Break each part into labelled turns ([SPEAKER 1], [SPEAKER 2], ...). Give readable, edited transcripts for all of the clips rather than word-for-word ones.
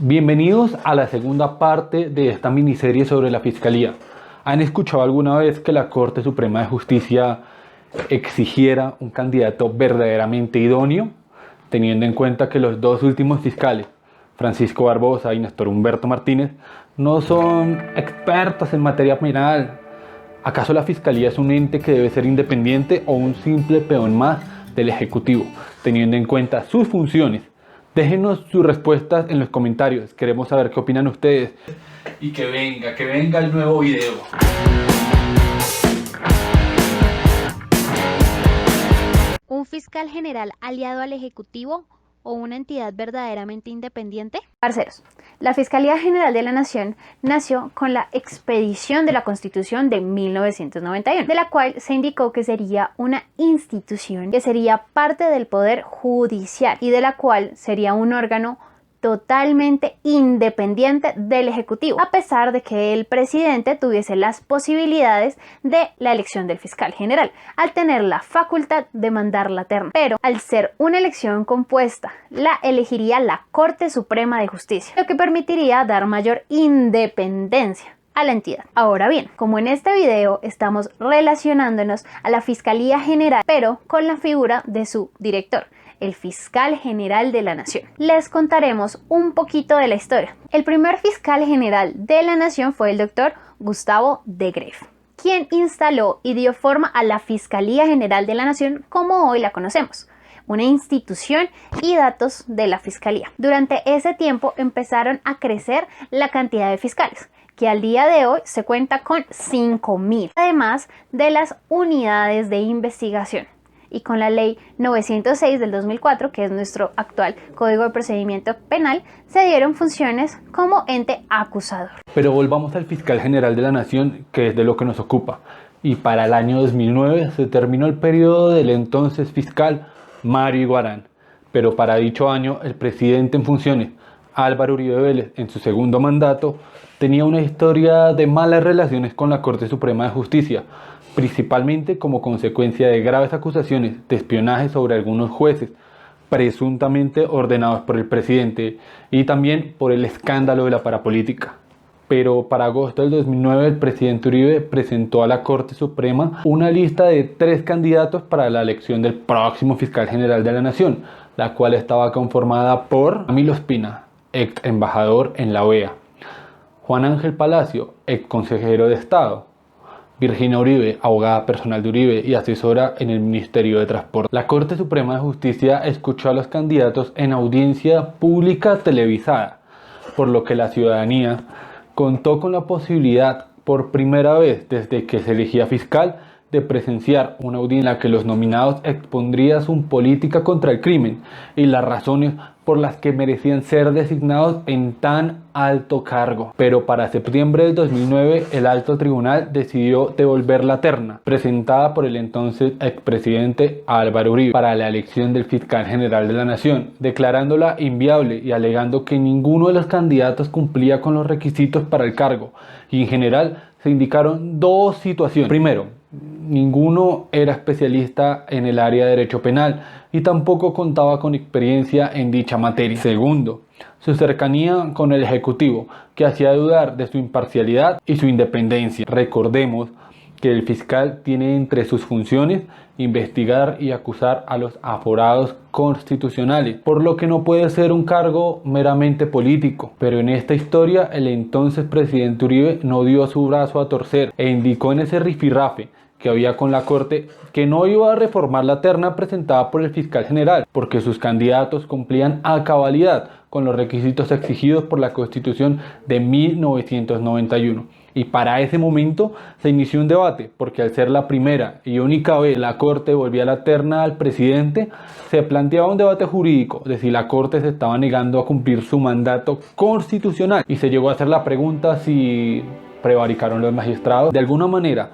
[SPEAKER 1] Bienvenidos a la segunda parte de esta miniserie sobre la Fiscalía. ¿Han escuchado alguna vez que la Corte Suprema de Justicia exigiera un candidato verdaderamente idóneo, teniendo en cuenta que los dos últimos fiscales, Francisco Barbosa y Néstor Humberto Martínez, no son expertos en materia penal? ¿Acaso la Fiscalía es un ente que debe ser independiente o un simple peón más del Ejecutivo, teniendo en cuenta sus funciones? Déjenos sus respuestas en los comentarios, queremos saber qué opinan ustedes. Y que venga el nuevo video.
[SPEAKER 2] ¿Un fiscal general aliado al Ejecutivo o una entidad verdaderamente independiente?
[SPEAKER 3] Parceros, la Fiscalía General de la Nación nació con la expedición de la Constitución de 1991, de la cual se indicó que sería una institución que sería parte del Poder Judicial y de la cual sería un órgano totalmente independiente del Ejecutivo, a pesar de que el presidente tuviese las posibilidades de la elección del fiscal general, al tener la facultad de mandar la terna. Pero al ser una elección compuesta, la elegiría la Corte Suprema de Justicia, lo que permitiría dar mayor independencia a la entidad. Ahora bien, como en este video estamos relacionándonos a la Fiscalía General, pero con la figura de su director, el fiscal general de la Nación, les contaremos un poquito de la historia. El primer fiscal general de la Nación fue el doctor Gustavo de Greiff, quien instaló y dio forma a la Fiscalía General de la Nación como hoy la conocemos, una institución y datos de la Fiscalía. Durante ese tiempo empezaron a crecer la cantidad de fiscales, que al día de hoy se cuenta con 5.000, además de las unidades de investigación. Y con la ley 906 del 2004, que es nuestro actual Código de Procedimiento Penal, se dieron funciones como ente acusador.
[SPEAKER 1] Pero volvamos al fiscal general de la Nación, que es de lo que nos ocupa. Y para el año 2009 se terminó el periodo del entonces fiscal Mario Iguarán. Pero para dicho año, el presidente en funciones, Álvaro Uribe Vélez, en su segundo mandato, tenía una historia de malas relaciones con la Corte Suprema de Justicia, principalmente como consecuencia de graves acusaciones de espionaje sobre algunos jueces, presuntamente ordenados por el presidente, y también por el escándalo de la parapolítica. Pero para agosto del 2009 el presidente Uribe presentó a la Corte Suprema una lista de 3 candidatos para la elección del próximo fiscal general de la Nación, la cual estaba conformada por Camilo Espina, ex embajador en la OEA, Juan Ángel Palacio, ex consejero de Estado, Virginia Uribe, abogada personal de Uribe y asesora en el Ministerio de Transporte. La Corte Suprema de Justicia escuchó a los candidatos en audiencia pública televisada, por lo que la ciudadanía contó con la posibilidad, por primera vez desde que se elegía fiscal, de presenciar una audiencia en la que los nominados expondrían su política contra el crimen y las razones por las que merecían ser designados en tan alto cargo. Pero para septiembre del 2009 el alto tribunal decidió devolver la terna presentada por el entonces expresidente Álvaro Uribe para la elección del fiscal general de la Nación, declarándola inviable y alegando que ninguno de los candidatos cumplía con los requisitos para el cargo, y en general se indicaron 2 situaciones. Primero, ninguno era especialista en el área de derecho penal y tampoco contaba con experiencia en dicha materia. Segundo, su cercanía con el Ejecutivo, que hacía dudar de su imparcialidad y su independencia. Recordemos que el fiscal tiene entre sus funciones investigar y acusar a los aforados constitucionales, por lo que no puede ser un cargo meramente político. Pero en esta historia el entonces presidente Uribe no dio su brazo a torcer e indicó en ese rifirrafe que había con la Corte que no iba a reformar la terna presentada por el fiscal general, porque sus candidatos cumplían a cabalidad con los requisitos exigidos por la Constitución de 1991. Y para ese momento se inició un debate, porque al ser la primera y única vez que la Corte volvía la terna al presidente, se planteaba un debate jurídico de si la Corte se estaba negando a cumplir su mandato constitucional. Y se llegó a hacer la pregunta si prevaricaron los magistrados. De alguna manera,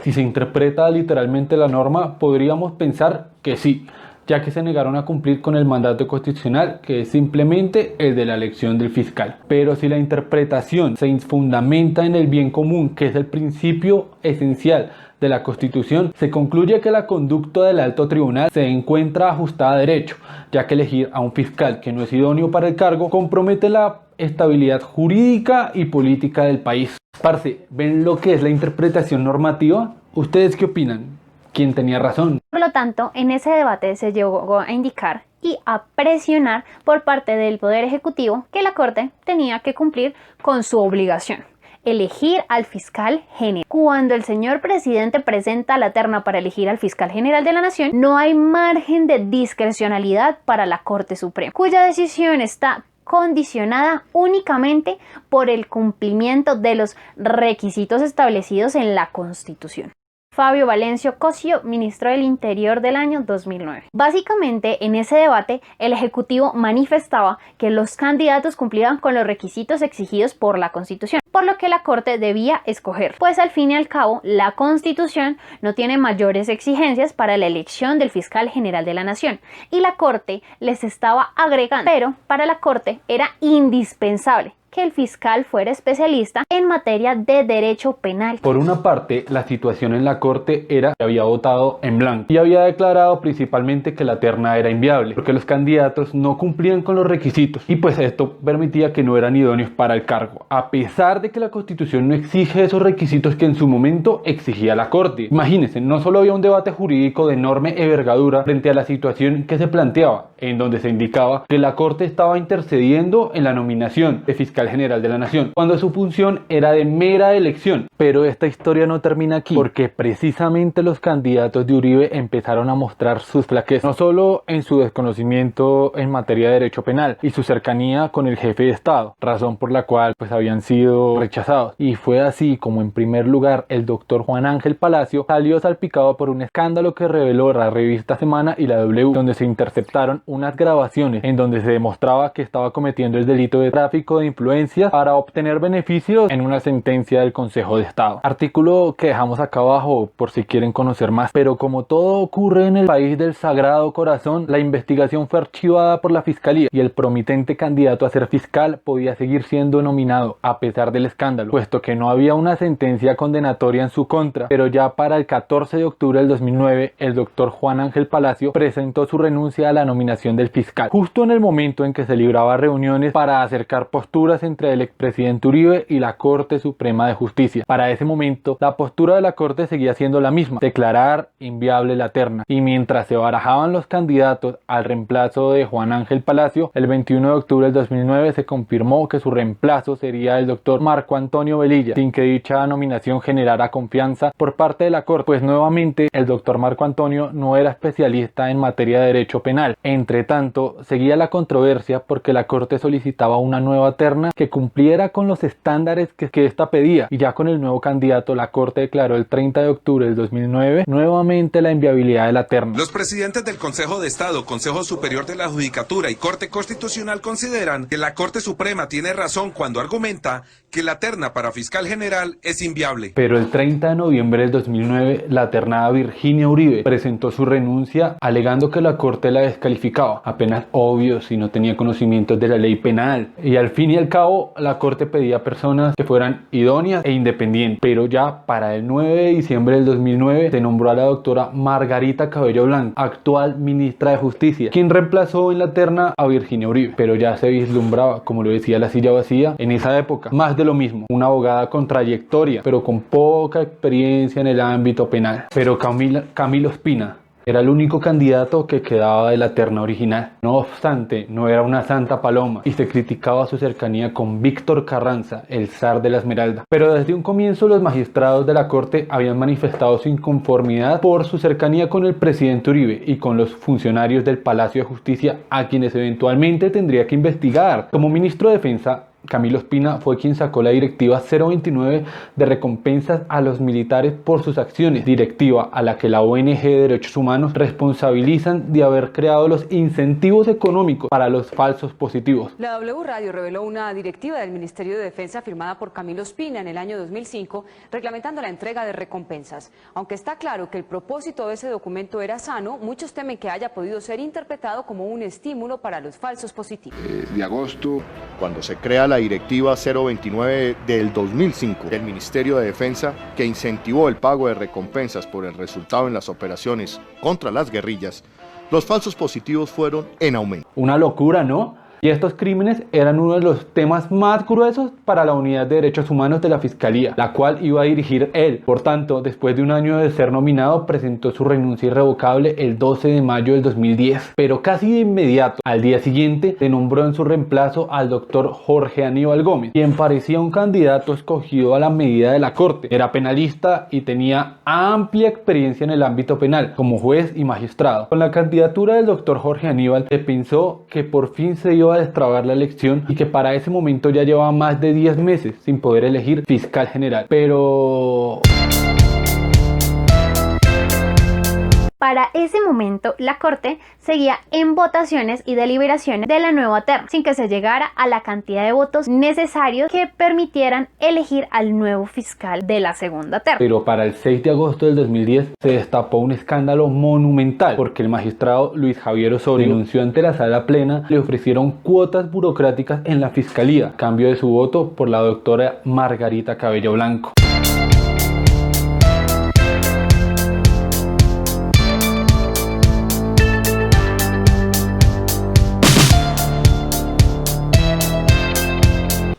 [SPEAKER 1] si se interpreta literalmente la norma, podríamos pensar que sí, ya que se negaron a cumplir con el mandato constitucional, que es simplemente el de la elección del fiscal. Pero si la interpretación se fundamenta en el bien común, que es el principio esencial de la Constitución, se concluye que la conducta del alto tribunal se encuentra ajustada a derecho, ya que elegir a un fiscal que no es idóneo para el cargo compromete la estabilidad jurídica y política del país. Parce, ¿ven lo que es la interpretación normativa? ¿Ustedes qué opinan? ¿Quién tenía razón?
[SPEAKER 3] Por lo tanto, en ese debate se llegó a indicar y a presionar por parte del Poder Ejecutivo que la Corte tenía que cumplir con su obligación: elegir al fiscal general. Cuando el señor presidente presenta la terna para elegir al fiscal general de la nación, no hay margen de discrecionalidad para la Corte Suprema, cuya decisión está condicionada únicamente por el cumplimiento de los requisitos establecidos en la Constitución. Fabio Valencio Cosio, ministro del Interior del año 2009. Básicamente, en ese debate, el Ejecutivo manifestaba que los candidatos cumplían con los requisitos exigidos por la Constitución, por lo que la Corte debía escoger, pues al fin y al cabo, la Constitución no tiene mayores exigencias para la elección del fiscal general de la Nación, y la Corte les estaba agregando, pero para la Corte era indispensable que el fiscal fuera especialista en materia de derecho penal.
[SPEAKER 1] Por una parte, la situación en la Corte era que había votado en blanco y había declarado principalmente que la terna era inviable, porque los candidatos no cumplían con los requisitos y pues esto permitía que no eran idóneos para el cargo, a pesar de que la Constitución no exige esos requisitos que en su momento exigía la Corte. Imagínense, no solo había un debate jurídico de enorme envergadura frente a la situación que se planteaba, en donde se indicaba que la Corte estaba intercediendo en la nominación de fiscal general de la nación, cuando su función era de mera elección. Pero esta historia no termina aquí, porque precisamente los candidatos de Uribe empezaron a mostrar sus flaquezas, no solo en su desconocimiento en materia de derecho penal y su cercanía con el jefe de Estado, razón por la cual pues habían sido rechazados, y fue así como en primer lugar el doctor Juan Ángel Palacio salió salpicado por un escándalo que reveló la revista Semana y la W, donde se interceptaron unas grabaciones en donde se demostraba que estaba cometiendo el delito de tráfico de influencias para obtener beneficios en una sentencia del Consejo de Estado. Artículo que dejamos acá abajo por si quieren conocer más. Pero como todo ocurre en el país del Sagrado Corazón, la investigación fue archivada por la Fiscalía y el promitente candidato a ser fiscal podía seguir siendo nominado a pesar del escándalo, puesto que no había una sentencia condenatoria en su contra. Pero ya para el 14 de octubre del 2009, el doctor Juan Ángel Palacio presentó su renuncia a la nominación del fiscal, justo en el momento en que se libraba reuniones para acercar posturas entre el expresidente Uribe y la Corte Suprema de Justicia. Para ese momento, la postura de la Corte seguía siendo la misma: declarar inviable la terna. Y mientras se barajaban los candidatos al reemplazo de Juan Ángel Palacio, el 21 de octubre del 2009 se confirmó que su reemplazo sería el doctor Marco Antonio Velilla, sin que dicha nominación generara confianza por parte de la Corte, pues nuevamente el doctor Marco Antonio no era especialista en materia de derecho penal. Entre tanto, seguía la controversia porque la Corte solicitaba una nueva terna que cumpliera con los estándares que ésta pedía, y ya con el nuevo candidato la Corte declaró el 30 de octubre del 2009 nuevamente la inviabilidad de la terna.
[SPEAKER 4] Los presidentes del Consejo de Estado, Consejo Superior de la Judicatura y Corte Constitucional consideran que la Corte Suprema tiene razón cuando argumenta que la terna para fiscal general es inviable.
[SPEAKER 1] Pero el 30 de noviembre del 2009 la ternada Virginia Uribe presentó su renuncia alegando que la Corte la descalificaba, apenas obvio si no tenía conocimientos de la ley penal, y al fin y al cabo la Corte pedía personas que fueran idóneas e independientes. Pero ya para el 9 de diciembre del 2009 se nombró a la doctora Margarita Cabello Blanco, actual ministra de Justicia, quien reemplazó en la terna a Virginia Uribe. Pero ya se vislumbraba, como lo decía la silla vacía, en esa época más de lo mismo, una abogada con trayectoria pero con poca experiencia en el ámbito penal. Pero Camilo Ospina era el único candidato que quedaba de la terna original. No obstante, no era una santa paloma y se criticaba su cercanía con Víctor Carranza, el zar de la Esmeralda. Pero desde un comienzo los magistrados de la Corte habían manifestado su inconformidad por su cercanía con el presidente Uribe y con los funcionarios del Palacio de Justicia, a quienes eventualmente tendría que investigar. Como ministro de Defensa, Camilo Ospina fue quien sacó la directiva 029 de recompensas a los militares por sus acciones, directiva a la que la ONG de Derechos Humanos responsabilizan de haber creado los incentivos económicos para los falsos positivos.
[SPEAKER 5] La W Radio reveló una directiva del Ministerio de Defensa firmada por Camilo Ospina en el año 2005, reglamentando la entrega de recompensas. Aunque está claro que el propósito de ese documento era sano, muchos temen que haya podido ser interpretado como un estímulo para los falsos positivos.
[SPEAKER 6] De agosto, cuando se crea la directiva 029 del 2005 del Ministerio de Defensa, que incentivó el pago de recompensas por el resultado en las operaciones contra las guerrillas, los falsos positivos fueron en aumento.
[SPEAKER 1] Una locura, ¿no? Y estos crímenes eran uno de los temas más gruesos para la Unidad de Derechos Humanos de la Fiscalía, la cual iba a dirigir él. Por tanto, después de un año de ser nominado, presentó su renuncia irrevocable el 12 de mayo del 2010. Pero casi de inmediato, al día siguiente, se nombró en su reemplazo al doctor Jorge Aníbal Gómez, quien parecía un candidato escogido a la medida de la Corte. Era penalista y tenía amplia experiencia en el ámbito penal, como juez y magistrado. Con la candidatura del doctor Jorge Aníbal, se pensó que por fin se iba a destrabar la elección y que para ese momento ya llevaba más de 10 meses sin poder elegir fiscal general. Pero...
[SPEAKER 3] Para ese momento, la Corte seguía en votaciones y deliberaciones de la nueva terna, sin que se llegara a la cantidad de votos necesarios que permitieran elegir al nuevo fiscal de la segunda terna.
[SPEAKER 1] Pero para el 6 de agosto del 2010 se destapó un escándalo monumental, porque el magistrado Luis Javier Osorio denunció ante la sala plena, le ofrecieron cuotas burocráticas en la fiscalía, a cambio de su voto por la doctora Margarita Cabello Blanco.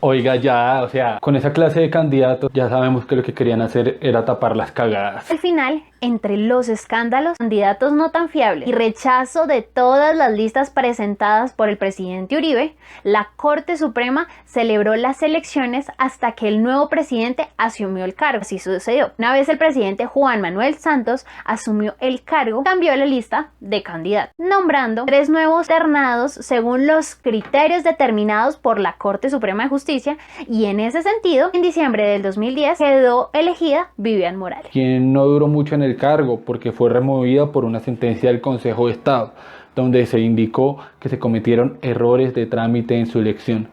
[SPEAKER 1] Oiga, ya, o sea, con esa clase de candidatos ya sabemos que lo que querían hacer era tapar las cagadas.
[SPEAKER 3] Al final, entre los escándalos, candidatos no tan fiables y rechazo de todas las listas presentadas por el presidente Uribe, la Corte Suprema celebró las elecciones hasta que el nuevo presidente asumió el cargo. Así sucedió. Una vez el presidente Juan Manuel Santos asumió el cargo, cambió la lista de candidatos, nombrando 3 nuevos ternados según los criterios determinados por la Corte Suprema de Justicia, y en ese sentido, en diciembre del 2010 quedó elegida Vivian Morales,
[SPEAKER 1] quien no duró mucho en el cargo porque fue removida por una sentencia del Consejo de Estado, donde se indicó que se cometieron errores de trámite en su elección.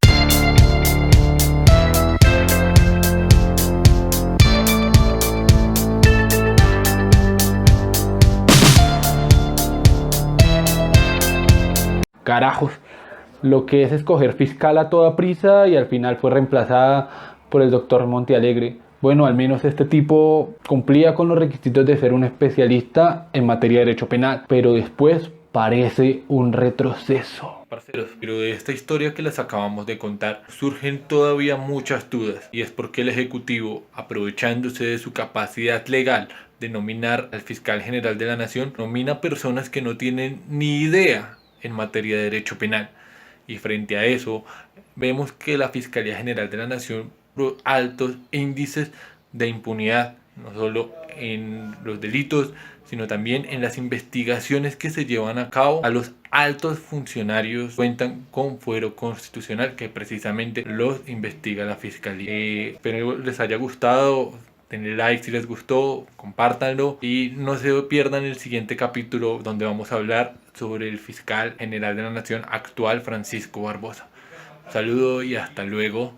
[SPEAKER 1] Carajos, lo que es escoger fiscal a toda prisa y al final fue reemplazada por el doctor Montealegre. Bueno, al menos este tipo cumplía con los requisitos de ser un especialista en materia de derecho penal, pero después parece un retroceso.
[SPEAKER 7] Parceros, pero de esta historia que les acabamos de contar surgen todavía muchas dudas, y es porque el Ejecutivo, aprovechándose de su capacidad legal de nominar al fiscal general de la Nación, nomina personas que no tienen ni idea en materia de derecho penal. Y frente a eso, vemos que la Fiscalía General de la Nación altos índices de impunidad, no solo en los delitos, sino también en las investigaciones que se llevan a cabo. A los altos funcionarios cuentan con fuero constitucional que precisamente los investiga la Fiscalía. Espero les haya gustado. Denle like si les gustó, compártanlo y no se pierdan el siguiente capítulo donde vamos a hablar sobre el fiscal general de la Nación actual, Francisco Barbosa. Un saludo y hasta luego.